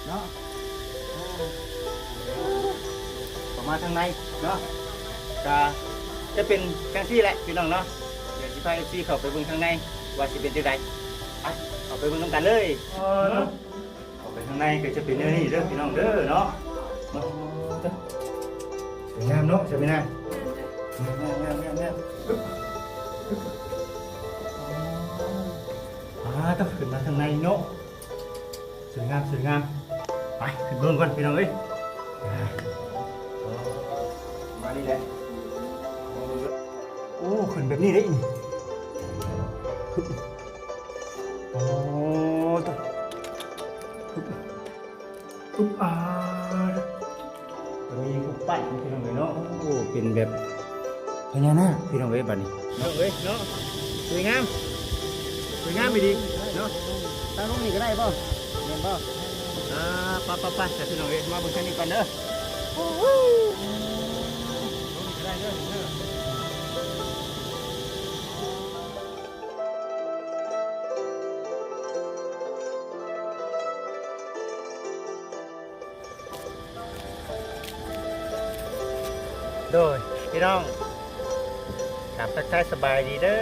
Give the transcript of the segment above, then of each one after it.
เนาะประมาณทางในเนาะจะเป็นจังซี่แหละพี่น้องเนาะเดี๋ยวสิพา FC เข้าไปเบิ่งข้างในว่าสิเป็นจังไดไปเข้าไปเบิ่งนำกันเลยเข้าไปข้างในก็จะเป็นแนวนี้เด้อพี่น้องเด้อเนาะสวยงามเนาะใช่ไหมนะงามต้องขึ้นมาทางในเนาะสวยงามไปขึ้นเบิ่งก่อนพี่น้องเอ้ยมานี่แหละโอ้ขึ้นแบบนี้ได้อีกโอ้ต้องมีรูปปั้นพี่น้องเอ้ยเนาะโอ้เป็นแบบพญานาคพี่น้องเอ้ยบัดนี้เนาะเอ้ยเนาะสวยงามไปดีเนาะตั้งตรงนี้ก็ได้ป่ะเห็นป่ะไปแต่พี่น้องเอ้ยมาเบิ่งทางนี้ก่อนเด้อตรงนี้ก็ได้เด้อโดยพี่น้องถามทักทายสบายดีเด้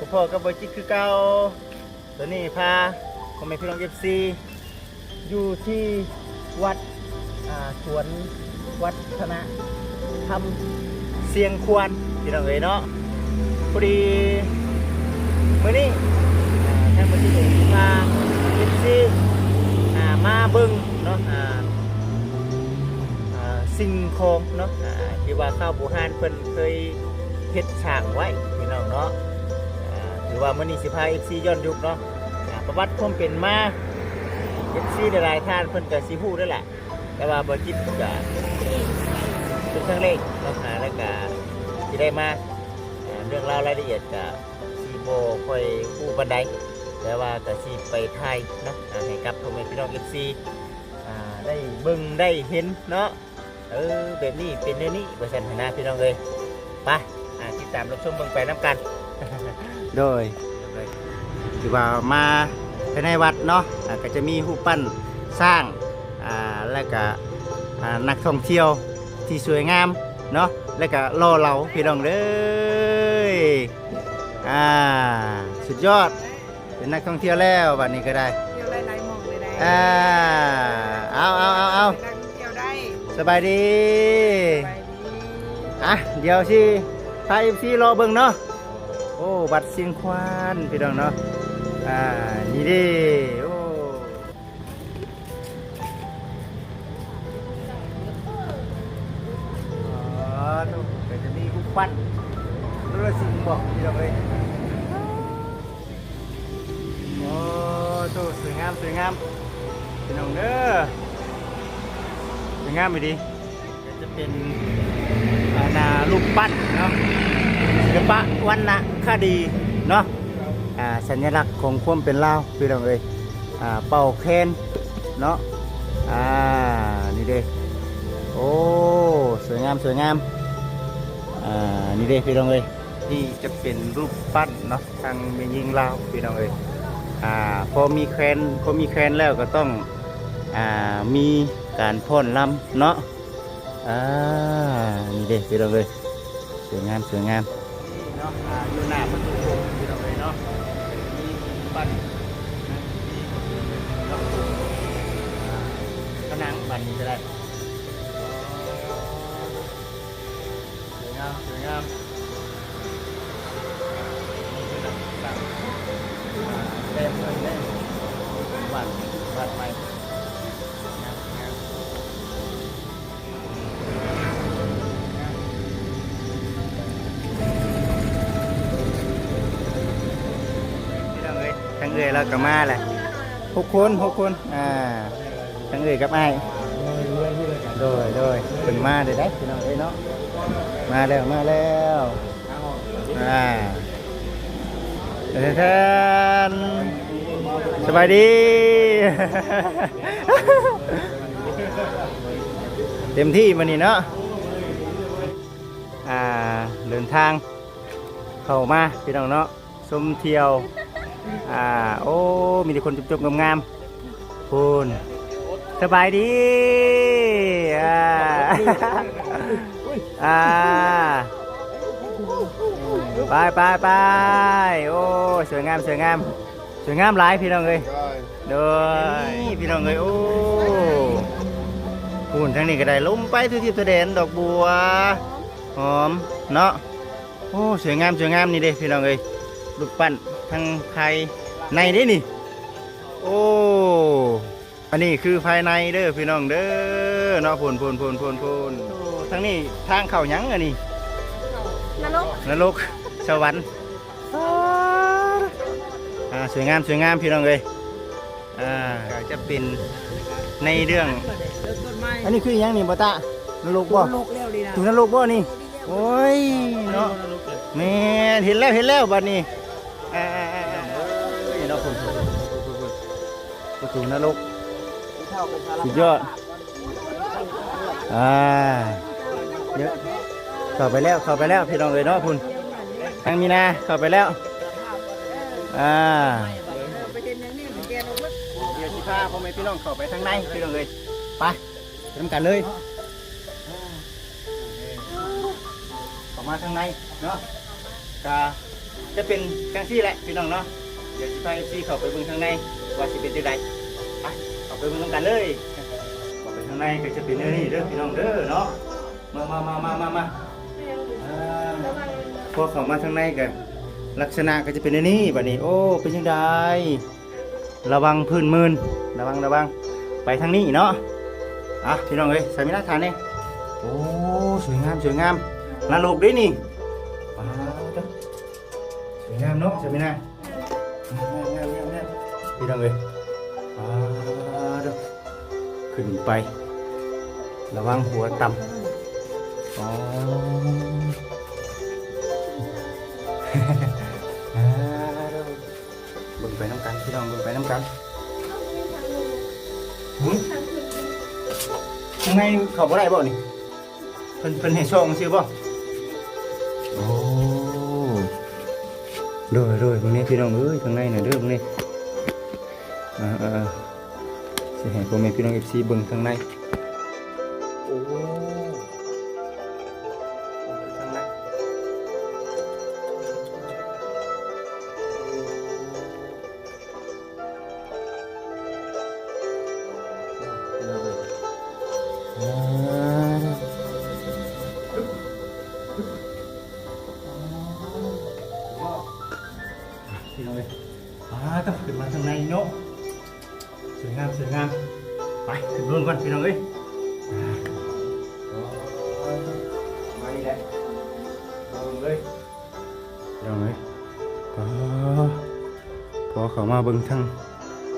อพ่อกับบอยจิตคือเก่าตัวนี้พาพ่อแม่พี่น้องFCอยู่ที่วัดสวนวัฒนธรรมเสียงควรพี่น้องเอ๋ยเนาะพอดีมื้อนี้ท่านบอยจิตพา FC มาเบิ่งเนาะสิ่งของเนาะที่ว่าข้าวบูฮานเพิ่นเคยเฮ็ดฉากไว้พี่น้องเนาะหรือว่ามื้อนี้สิพา FC ย้อนยุคเนาะประวัติความเป็นมา FC หลายๆท่านเพิ่นก็สิฮู้ด้วยแหละแต่ว่าบ่จิตก็เป็นครั้งแรกเนาะแล้วก็สิได้มาเรื่องราวรายละเอียดก็สิบ่ค่อยฮู้ปานใดแต่ว่าก็สิไปถ่ายเนาะให้กับพ่อแม่พี่น้อง FC ได้เบิ่งได้เห็นเนาะแบบนี้เป็นแนวนี้ว่าซั่นนะพี่น้องเอ้ยไปติดตามรับชมเบิ่งไปนํกัน โดยคือว่ามาภายในวัดเนาะก็จะมีรูปปั้นสร้างและก็นักท่องเที่ยวที่สวยงามเนาะและก็รอเราพี่น้องเลยสุดยอดเป็นนักท่องเที่ยวแล้วบัดนี้ก็ได้เที่ยวไล่ๆมองเลยได้ เอาเที่ยวได้สบายดี ไปดี เดี๋ยวสิพา FC รอเบิ่งเนาะโอ้บัดเสียงควานพี่น้องเนาะนี่ดิโอ้ตุ๊กก็จะมีรูปปั้นรู้ละสิ่งบอกพี่น้องเลยโอ้ตุ๊กสวยงามพี่น้องเด้อสวยงามไปดิก็จะเป็นรูปปั้นเนาะศิลปะวรรณคดีเนาะสัญลักษณ์ของความเป็นลาวพี่น้องเอ้ยเป่าแคนเนาะนี่เด้โอ้สวยงามนี่เด้พี่น้องเอ้ยนี่จะเป็นรูปปั้นเนาะทางเมียยิงลาวพี่น้องเอ้ยพอมีแคนแล้วก็ต้องมีการพ่นลำเนาะนี่เด้พี่น้องเอ้ยสวยงามเนาะอยู่หน้าประตูพี่น้องเอ้ยเนาะมีปั้นผนังบันนี้จะได้สวยงามนี่คือต่างเต็มเลยได้บันใหม่ทั้งเอ๋ยแล้วก็มาแหละ6 คนทั้งเอ๋ยกับไอ้โดยเป็นมาได้พี่น้องเอ้ยเนาะมาแล้วท่านสบายดี เต็มที่มานี่เนาะเดินทางเข้ามาพี่น้องเนาะชมเที่ยวโอ้มีแต่คนจบๆงามๆ พูนสบายดีอ่า อ่าไปไปไปโอ้สวยงามสวยงามสวยงามหลายพี่น้องเอ้ยเด้อพี่น้องเอ้ยโอ้พูนทั้งนี้ก็ได้ลมไปทุกทิศทุกแดนดอกบัวหอมเนาะโอ้สวยงามสวยงามนี่เด้พี่น้องเอ้ยลูกปั้นทั้งภายในเด้นี่โอ้อันนี้คือภายในเด้อพี่น้องเด้อเนาะพูนทั้งนี้ทางเข้าหยังอันนี้ นรกสวรรค์สวยงามสวยงามพี่น้องเลยก็จะเป็นในเรื่องอันนี้คือหยังนี่บ่ตานรกบ่ โลกเร็วดีนะ ถึงนรกบ่นี่โอ้ยเนาะแม่เห็นแล้วบัดนี้เนาะคุณประตูนรกสุดยอดเยอะเข้าไปแล้วพี่น้องเลยเนาะคุณทางมีนาเข้าไปแล้วไปเห็นอย่างนี้ถึงแกลงรถ เดี๋ยวสิพาพ่อแม่พี่น้องเข้าไปทางในพี่น้องเลยไปเริ่มกันเลยเข้ามาทางในเนาะจะเป็นจังซี่แหละพี่น้องเนาะเดี๋ยวสิพาFCเข้าไปเบิ่งทางในว่าสิเป็นจังไดไปเข้าไปเบิ่งกันเลยเข้าไปทางในก็จะเป็นนี่เด้อพี่น้องเด้อเนาะมาพอเข้ามาทางในกันลักษณะก็จะเป็นนี่บัดนี้โอ้เป็นยังไงระวังพื้นมืนระวังไปทางนี้เนาะพี่น้องเอ้ยใส่มินาทานนี่โอ้สวยงามนรกด้วยนี่สวยงามเนาะใส่มินาพี่น้องเอ้ยขึ้นไประวังหัวต่ำเบิ่งไปน้ำกันพี่น้องเบิ่งไปน้ำกันข้างในเขาบ่ได้บ่นี่เพิ่นให้ช่องซื่อบ่โอ้โดยตรงนี้พี่น้องเอ้ยข้างในน่ะเด้อตรงนี้สิให้พ่อแม่พี่น้อง FC เบิ่งข้างในโอ้ข้างในพี่น้องเอ้ยต้องขึ้นมาทางในเนาะสวยงามไปขึ้นบนก่อนพี่น้องเอ้ยมานี่แหละลงเลยพี่น้องเอ้ยพอเข้ามาเบิ่งทาง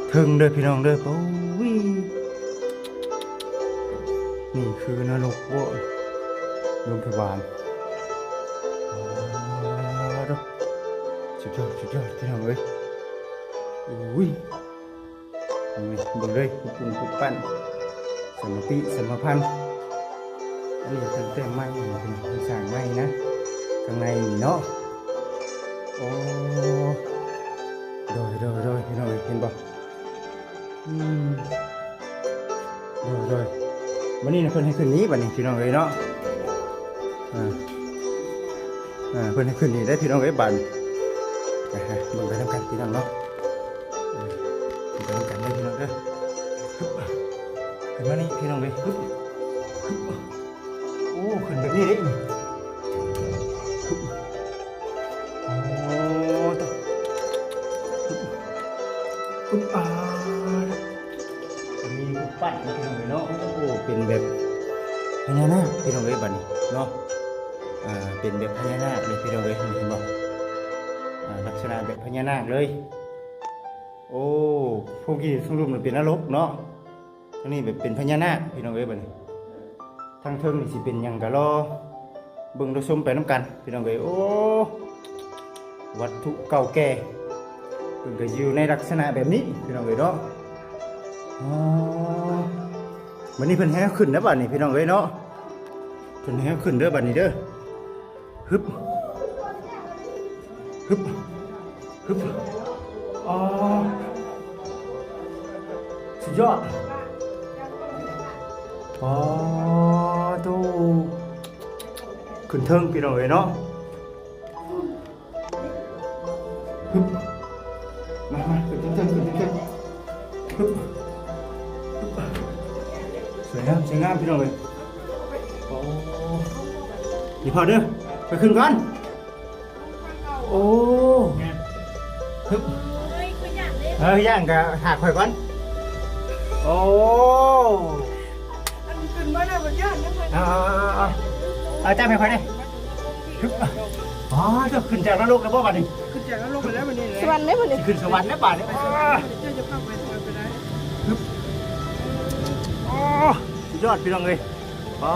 เทิงเด้อพี่น้องเด้อโอ้ยนี่คือนรกโว้ยโรงพยาบาลสุดยอดพี่น้องเอ้ยอุ้ยเบิ่งเลยปุ๊บปั้นสมติสมพันธ์อันนี้เป็นเต็มไม้เป็นสร้างไม้นะข้างในเนาะโอ้โดยพี่น้องเห็นบ่โดยวันนี้นะเพิ่นให้ขึ้นนี้บัดนี้พี่น้องเอ้ยเนาะเพิ่นให้ขึ้นนี้ได้พี่น้องเอ้ยบัดเบิ่งไปทำกันพี่น้องเนาะเบิ่งไปทำกันเลยพี่น้องเด้อขึ้นมานี่พี่น้องเลยโอ้ขึ้นแบบนี้เด้โอ้มีปั้นพี่น้องเลยเนาะโอ้เป็นแบบพญานาคพี่น้องเลยบัดนี้เนาะเป็นแบบพญานาคเลยพี่น้องเลยเห็นบ่ลักษณะแบบพญานาคเลยโอ้พวกที่ทั้งรูปมันเป็นนรกเนาะทั้งนี้แบบเป็นพญานาคพี่น้องเอ้ยบัดนี้ทั้งเทิงนี่สิเป็นหยังกะรอเบิ่งเราชมไปน้ำกันพี่น้องเอ้ยโอ้วัตถุเก่าแก่เพิ่นก็อยู่ในลักษณะแบบนี้พี่น้องเอ้ยเนาะวันนี้เพิ่นแห่ขึ้นนะบัดนี้พี่น้องเอ้ยเนาะเพิ่นแห่ขึ้นเด้อบัดนี้เด้อฮึบสุด สุดยอดอ๋อตู้ขึ้นเทิงพี่น้องเอ้ยเนาะฮึบมาขึ้นเทิงฮึบสวยงามพี่น้องเอ้ยโอ้นี่พอเด้อไปขึ้นก่อนโอ้ฮึบย่างกับหักข่อยก่อนโอ้ ขึ้นมาแล้วมันยากนะมัน เอาจ้าไปค่อยได้อ๋อจะขึ้นจากนรกแล้วบ่บัดนี้ ขึ้นจากนรกไปแล้วมันนี่แหละ สวรรค์ได้บ่นี่ ขึ้นสวรรค์แล้วบัดนี้ เจ้าจะเข้าไปได้ อ๋อสุดยอดพี่น้องเอ้ยอ๋อ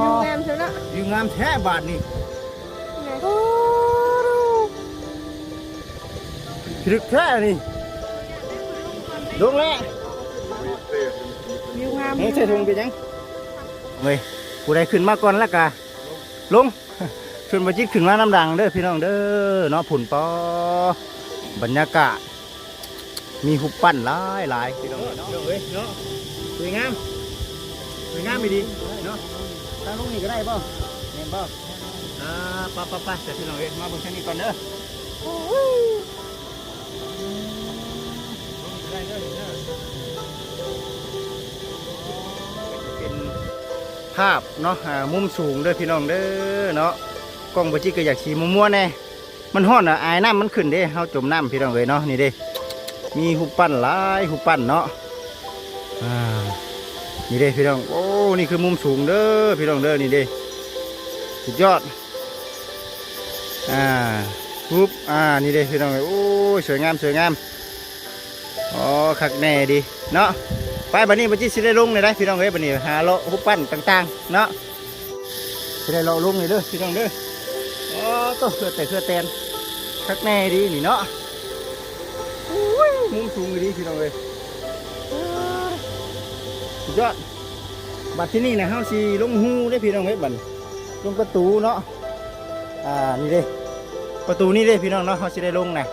อยู่งามเชียวเนาะ ยิงงามแท้บาดนี้ โอ้ ถึกแท้นี่ลงแล้ว วิวงาม นี่ใส่ถุงไปยังเว้ยผู้ใดขึ้นมาก่อนแล้วกะลงชวนมาจิตขึ้นมาน้ำดังเด้อพี่น้องเด้อเนาะผุ่นปอบรรยากาศมีหุบปั้นหลายพี่น้องเนาะเว้ยเนาะสวยงามไม่ดีเนาะตั้งลงนี่ก็ได้ป่ะเห็นป่ะไปแต่พี่น้องเอ้ยมาบนชั้นนี้ก่อนเด้อเป็นภาพเนาะมุมสูงเด้อพี่น้องเด้อเนาะกล้องบัจิก็อยากขี่มัวๆแน่มันฮ้อนอ่ะอายน้ำมันขึ้นเด้เฮาจมน้ำพี่น้องเอ้ยเนาะนี่เด้มีหุบปั้นหลายหุบปั้นเนาะนี่เด้พี่น้องโอ้นี่คือมุมสูงเด้อพี่น้องเด้อนี่เด้สุดยอดปุ๊บนี่เด้พี่น้องเอ้ยโอ้สวยงามอ๋อคักแน่ดีเนาะไปบัดนี้บัดนี้สิได้ลงเลยได้พี่น้องเอ้ยบัดนี้หาเลาะหุบปั้นต่างๆเนาะสิได้เลาะลงเลยเด้อพี่น้องเด้ออ๋อตัวเครือแตนคักแน่ดีนี่เนาะมุมสูงดีพี่น้องเอ้ยสุดยอดบัดที่นี่นะเฮาสิลงหูได้พี่น้องเอ้ยบัดลงประตูเนาะนี่เด้ประตูนี่เด้พี่น้องเนาะเฮาสิได้ลงนะ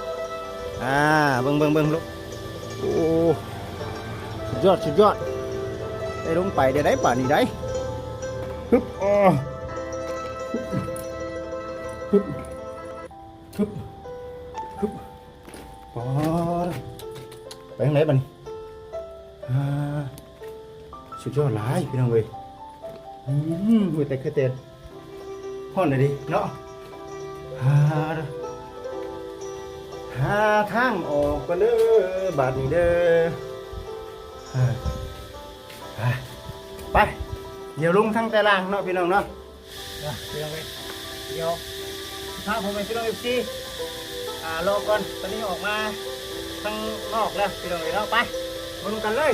เบิ่งลูกโอ้สุดยอดได้ลงไปเดี๋ยวได้ป่านนี้ได้ฮึบฮึบไปทางไหนบัดนี้สุดยอดหลายพี่น้องเว้ยหัวแต่เคยเต้นห้อนเลยดิเนาะหาทางออกกันเด้อบาดนี้เด้อไปเดี๋ยวลงทางแต่ล่างเนาะพี่น้องเนาะพี่น้องเว้ยเดี๋ยวถ้าผมเป็นพี่น้องFCรอก่อนตอนนี้ออกมาข้างนอกแล้วพี่น้องเว้ยเนาะไปมาดูกันเลย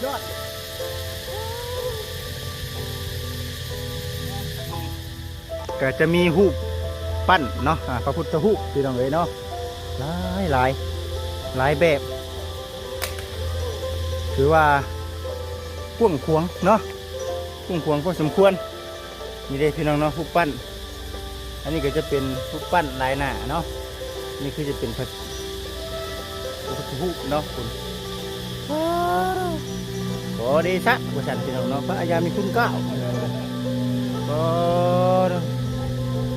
ยอดก็จะมีหูปปั้นเนาะพระพุทธรูปพี่น้องเอ๋ยเนาะหลายแบบถือว่ากว้างขวางเนาะกว้างขวางพอสมควรนี่เลยพี่น้องเนาะรูปปั้นอันนี้ก็จะเป็นรูปปั้นลายหน้าเนาะนี่คือจะเป็นพระพุทธรูปเนาะคุณขอเดชะบุษพี่น้องเนาะพระอาญามีคุณเก้าก็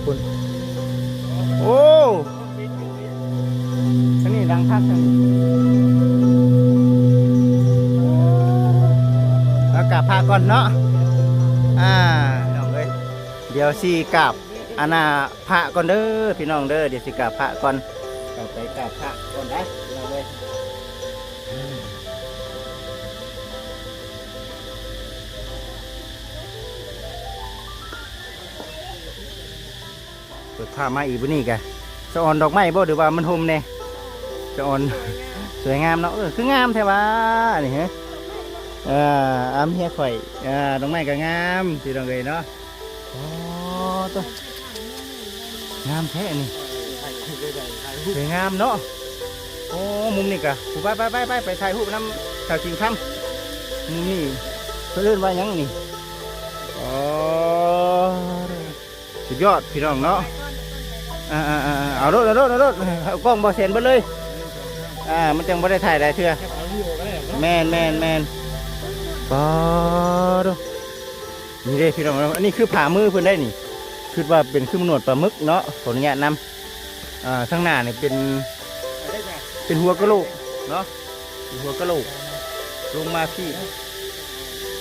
คุณโอ้อันนี้ดังพักจังแล้วกราบพระก่อนเนาะน้องเอ้ยเดี๋ยวสิกราบอาณาพระก่อนเด้อพี่น้องเด้อเดี๋ยวสิกราบพระก่อนไปกราบพระก่อนได้พี่น้องเอ้ยเปิดผ้ามาอีกบุนี่กะจะอ่อนดอกไม้บ่หรือว่ามันห่มเนี่ยจะอ่อนสวยงามเนาะคืองามแท้วะนี่ฮะอ้ำเฮียข่อยดอกไม้ก็งามสีดอกเลยเนาะโอ้ตัวงามแท้นี่สวยงามเนาะโอ้มุมนี่กะไปถ่ายรูปน้ำถ่ายจริงทำมุมนี่เพื่อนว่ายังนี่อ๋อสุดยอดพี่น้องเนาะเอารถเอากล้องบอเซนไปเลยมันจังบ่ได้ถ่ายได้เถื่อ แม่นปอดูนี่เด้พี่น้องอันนี้คือผ่ามือเพิ่นได้นี่คิดว่าเป็นคือหนวดปลาหมึกเนาะขออนุญาตนำข้างหน้าเนี่ยเป็นหัวกะโหลกเนาะเป็นหัวกะโหลกลงมาพี่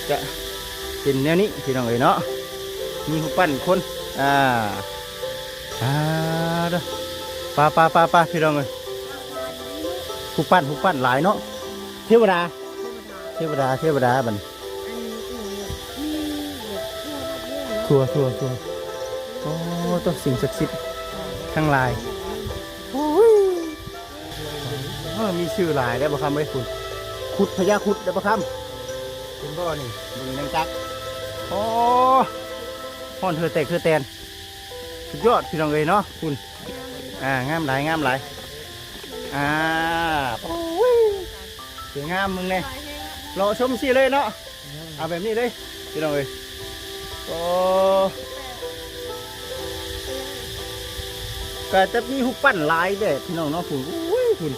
จะเป็นแนวนี้พี่น้องเอ้ยเนาะมีหูปั้นคนเด้อปลาพี่น้องเอ้ยหูปั้นหลายเนาะเทวดาบัดนี้ทัวโอ้ต้องสิ่งศักดิ์สิทธิ์ทั้งหลายมีชื่อหลายได้บ่คำไว้คุณขุดพญาขุดได้บ่คำเป็นบ่อนี่มึงยังจักโอ้ห่อนเธอแตกเธอแตนสุดยอดพี่น้องเอ้ยเนาะคุณงามหลายโอ้ยสวยงามมึงเนี่ยรอชมสิเลยเนาะเอาแบบนี้เลยพี่น้องเอ้ยโอ้ก็จะมีหุบปั้นหลายเด้พี่น้องเนาะคุณคุณ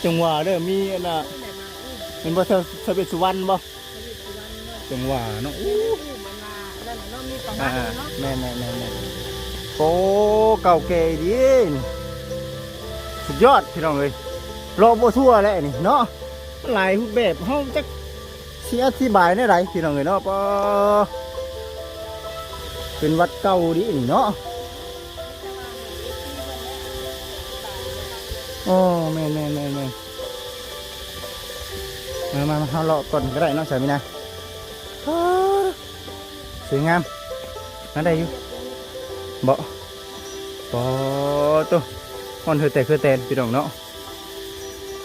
จังหวะเด้อมีอันน่ะเป็นบ่เสบ็จสุวรรณบ่จังหวะเนาะแม่โอ้เก่าแก่ดีสุดยอดพี่น้องเลยรอบ่ทั่วแล้วนี่เนาะหลายรูปแบบเฮาจักสิอธิบายได้ไรพี่น้องเลยเนาะปอเป็นวัดเก่าดีนี่เนาะโอ้แม่มาเฮาเลาะก่อนก็ได้เนาะสามีนะสวยงามนั่นได้อยู่บ่ปอตัวคนเธอแต่คือแตนพี่น้องเนาะ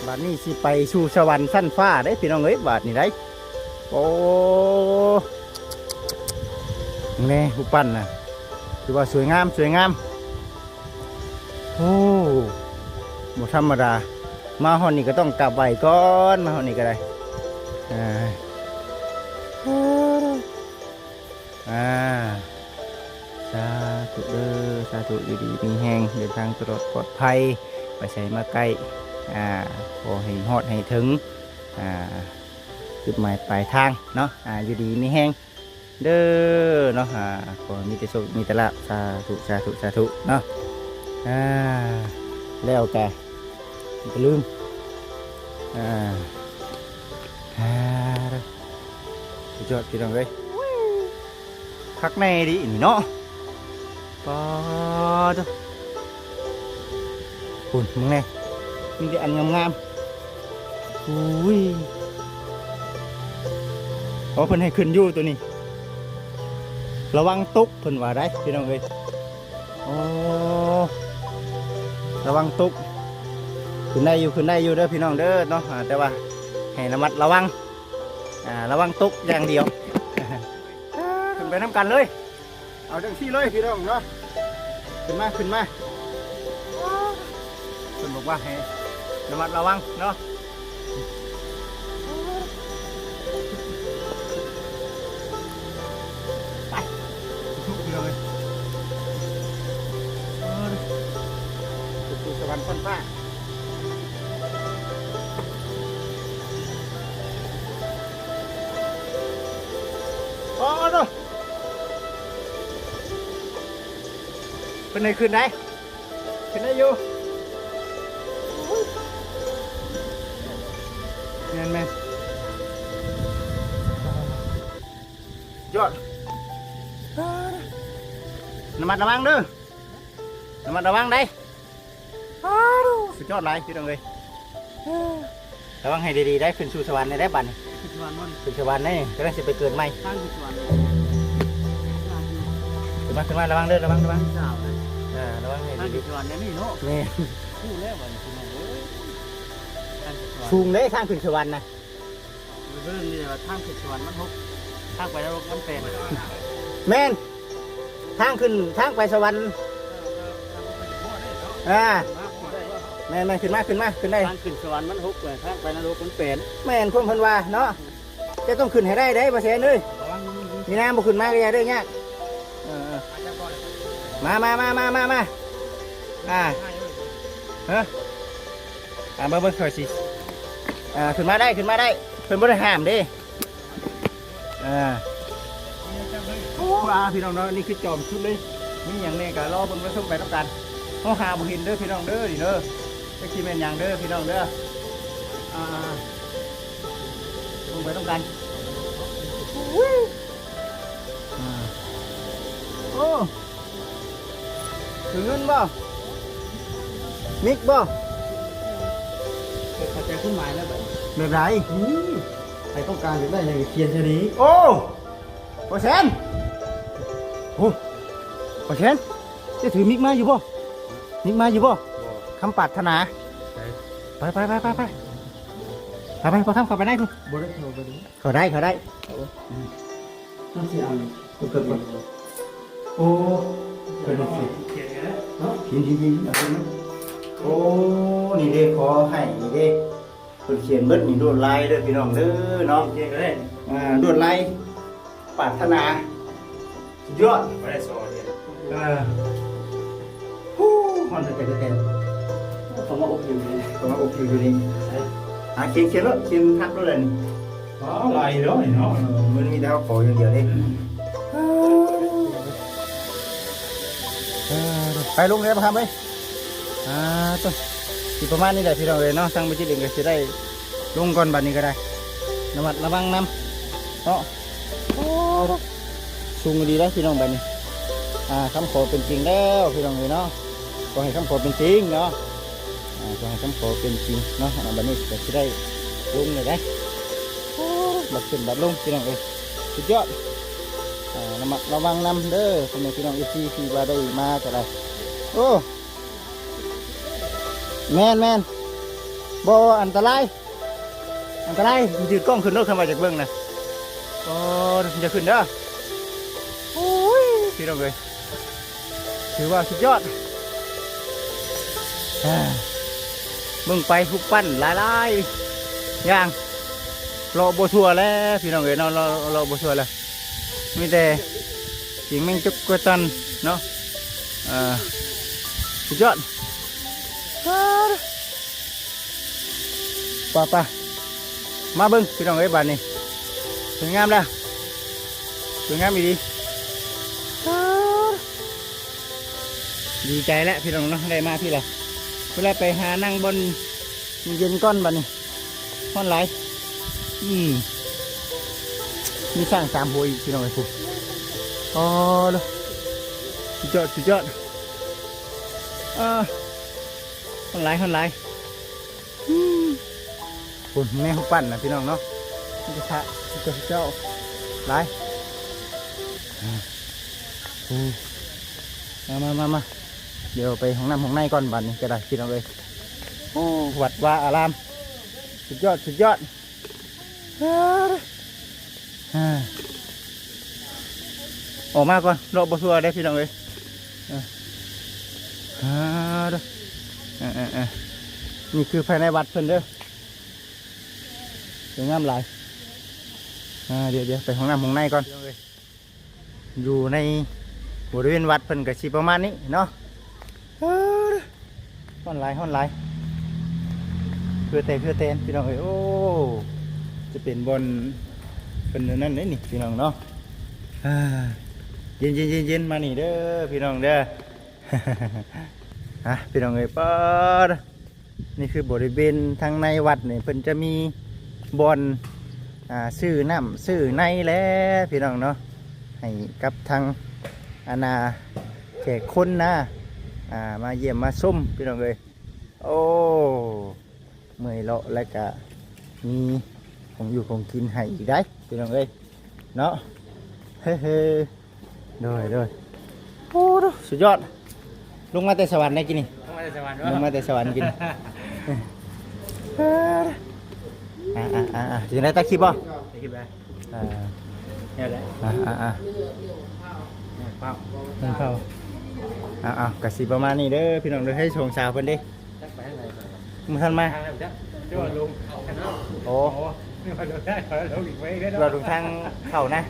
บาดนี้สิไปสู่สวรรค์สั้นฟ้าได้พี่น้องเอ้ยบาดนี้ได้โอ้แน่หูปั้นน่ะถือว่าสวยงามโอ้บ่ธรรมดามาฮอนนี่ก็ต้องกลับไหวก่อนมาฮอนนี่ก็ได้สาธุเด้อสาธุอยู่ดีมีแห้งเดินทางตลอดปลอดภัยไปใช้มาใกล้ขอให้ฮอดให้ถึงจุดหมายปลายทางเนาะอยู่ดีมีแห้งเด้อเนาะขอมีแต่โชคมีแต่ลาภสาธุเนาะแล้วแกอย่าลืมสุดยอดพี่น้องเลยพักในดินี่เนาะปอจ้ะคุณมึงไงมีแต่อันงามอุ้ยเพิ่นให้ขึ้นอยู่ตัวนี้ระวังตุกเพิ่นว่าได้พี่น้องเลยโอ้ระวังตุกขึ้นได้อยู่เด้อพี่น้องเด้อเนาะแต่ว่าให้ระมัดระวังตุกอย่างเดียวขึ้นไปน้ำกันเลยเอาจังซี่เลยพี่น้องเนาะขึ้นมาเพิ่นบอกว่าให้ระมัดระวังเนาะไปทุกเลยสู่สวรรค์ฟ้าโอ้โหเป็นไงขึ้นได้อยู่แม่นยอดระมัดระวังเด้อระมัดระวังได้สุดยอดเลยพี่น้องเลยระวังให้ดีๆได้ขึ้นสู่สวรรค์ได้บัดขึ้นสวรรค์นี่จะได้สิไปเกิดใหม่ขึ้นมาระวังเด้อระวังให้ดีๆนี่สูงเลยทางขึ้นสวรรค์นะเรื่องนี้ว่าทางขึ้นสวรรค์มันฮุบทางไปนรกมันเป็นแม่นทางขึ้นทางไปสวรรค์แม่ขึ้นได้ทางขึ้นสวรรค์มันฮุบเลยทางไปนรกมันเป็นแม่นพวกเพิ่นว่าเนาะจะต้องขึ้นให้ได้บ่เสียเลยมีน้ำบ่ขึ้นมาก็อย่าเด้อเนี่ยมาเบิ่งค่อยสิ ขึ้นมาได้เพิ่นบ่ได้ห้ามเด้โอ้พี่น้องเนาะนี่คือจอมชุดเลยมีหยังแน่ก็รอเบิ่งไปส่งไปต้องกันเฮาหาบ่เห็นเด้อพี่น้องเด้อนี่เด้อจักสิแม่นหยังเด้อพี่น้องเด้อส่งไปต้องกันโอ้ถึงเงินบ่มิกบ่เข้าใจคุณหมายแล้วแบบไรใครต้องการจะได้อย่างเทียนชนี้โอ้โอเชนโอเชนจะถือมิกมาอยู่บ่มิกมาอยู่บ่คำปรารถนาไปพอทำเข้าไปได้คุณบ่ได้เขาได้ต้องเสียเอาเกิดมาโอ้เกิดมาเขียนกันแล้วเนาะเขียนอะไรนะโอ้นี่เด้ขอให้นี่เด้คนเขียนเบิดนี่โดดลายเด้อพี่น้องเด้อเนาะเขียนกันได้โดดลายปรารถนายอดไม่ได้สอนเนี่ยมันจะเป็นเต็มผมว่าอบอยู่นี่เขียนแล้วเขียนทักด้วยเลยอ๋อลายแล้วเนาะมันมีแต่เขาขออย่างเดียวนี่ไปลงเลยมาทำเลยต้นที่ประมาณนี้แหละพี่น้องเลยเนาะสั่งไปจิตเองก็จะได้ลงก่อนบัดนี้ก็ได้ระวังน้ำเนาะสูงดีแล้วพี่น้องบัดนี้คำขอเป็นจริงแล้วพี่น้องเลยเนาะขอให้คำขอเป็นจริงเนาะขอให้คำขอเป็นจริงเนาะบัดนี้ก็จะได้ลงเลยได้บัดขึ้นบัดลงพี่น้องเลยสุดยอดระวังน้ำเด้อคนในพี่น้องที่ว่าได้มาก็ได้โอ้แม่นบ่อันตรายยืดกล้องขึ้นรถเข้ามาจากเบื้องนะโอ้จะขึ้นเด้อโอ้ยพี่น้องเลยถือว่าสุดยอดเบื้องไปทุกปั้นหลายอย่างรอโบชัวแล้วพี่น้องเลยเนาะรอโบชัวแล้วมีแต่เสียงแมงจุกกระตันเนาะสุดยอดป่ามาเบิ้งพี่น้องเอ้ยบ้านนี้สวยงามแล้วสวยงามอีดีใจแล้วพี่น้องเนาะได้มาพี่ละเวลาไปหานั่งบนเย็นก้อนบ้านนี้ก้อนไหลมีสร้าง3 หัวอีกพี่น้องเอ้ยผู้อ๋อเลยสุดยอดคนไหลคุณแม่เขาปั้นนะพี่น้องเนาะนี่จะพระเจ้าไหลมาเดี๋ยวไปห้องน้ำห้องในก่อนบัดนี้จะได้พี่น้องเลยวัดว่าอารามสุดยอดออกมาก่อนรอบบัวชัวได้พี่น้องเลยนี่คือภายในวัดเพิ่นเด้อสวยงามหลายเดี๋ยวไปห้องน้ำห้องในก่อนอยู่ในบริเวณวัดเพิ่นก็สิประมาณนี้เนาะห้อนหลายเพื่อเตนพี่น้องเอ้ยโอ้จะเป็นบนเป็นนั่นนี่พี่น้องเนาะเย็นมานี่เด้อพี่น้องเด้อพี่น้องเอ้ยป๊อดนี่คือบริเวณทางในวัดนี่เพิ่นจะมีบอนซื้อน้ำซื้อในแล้วพี่น้องเนาะให้กับทางแขกคนนะมาเยี่ยมมาส้มพี่น้องเอ้ยโอ้เมื่อยเลาะแล้วก็มีของอยู่ของกินให้อีกได้พี่น้องเอ้ยเนาะเฮ้ด้วยโอ้สุดยอดลงมาแต่สวรรค์ได้กินนี่ลงมาแต่สวรรค์กินจะได้ตาคลิปป่ะตาคลิปได้เนี่ยแหละเข้ากะสีประมาณนี้เด้อพี่น้องเด้อให้ชงสาวเพิ่นดิมึงทันมาโอ้เราดูทางเข่านะ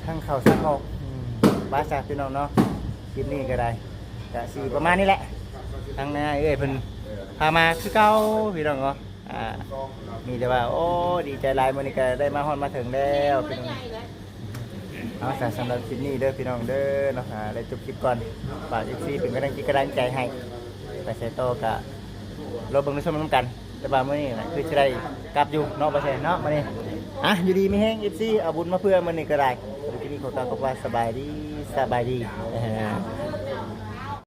ทางเข่าสักออกบ้าซาพี่น้องเนาะคลิปนี้ก็ได้กะสีประมาณนี้แหละทางหน้าเอ้ยเพิ่นพามาคือเก่าพี่น้องเนาะ มีแต่ว่าโอ้ดีใจหลายมื้อนี้ก็ได้มาฮอดมาถึงแล้วพี่น้องเอาสำหรับคลิปนี้เด้อพี่น้องเด้อเนาะได้จบคลิปก่อนฝาก FC เป็นกำลังใจให้ไปใส่โตก็รอเบิ่งในชมนำกันแต่ว่ามื้อนี้น่ะคือสิได้กลับอยู่เนาะบ่ใช่เนาะมื้อนี้อยู่ดีมีแฮง FC เอาบุญมาเพื่อมื้อนี้ก็ได้ทีนี้ขอกล่าวคำว่าสบายดี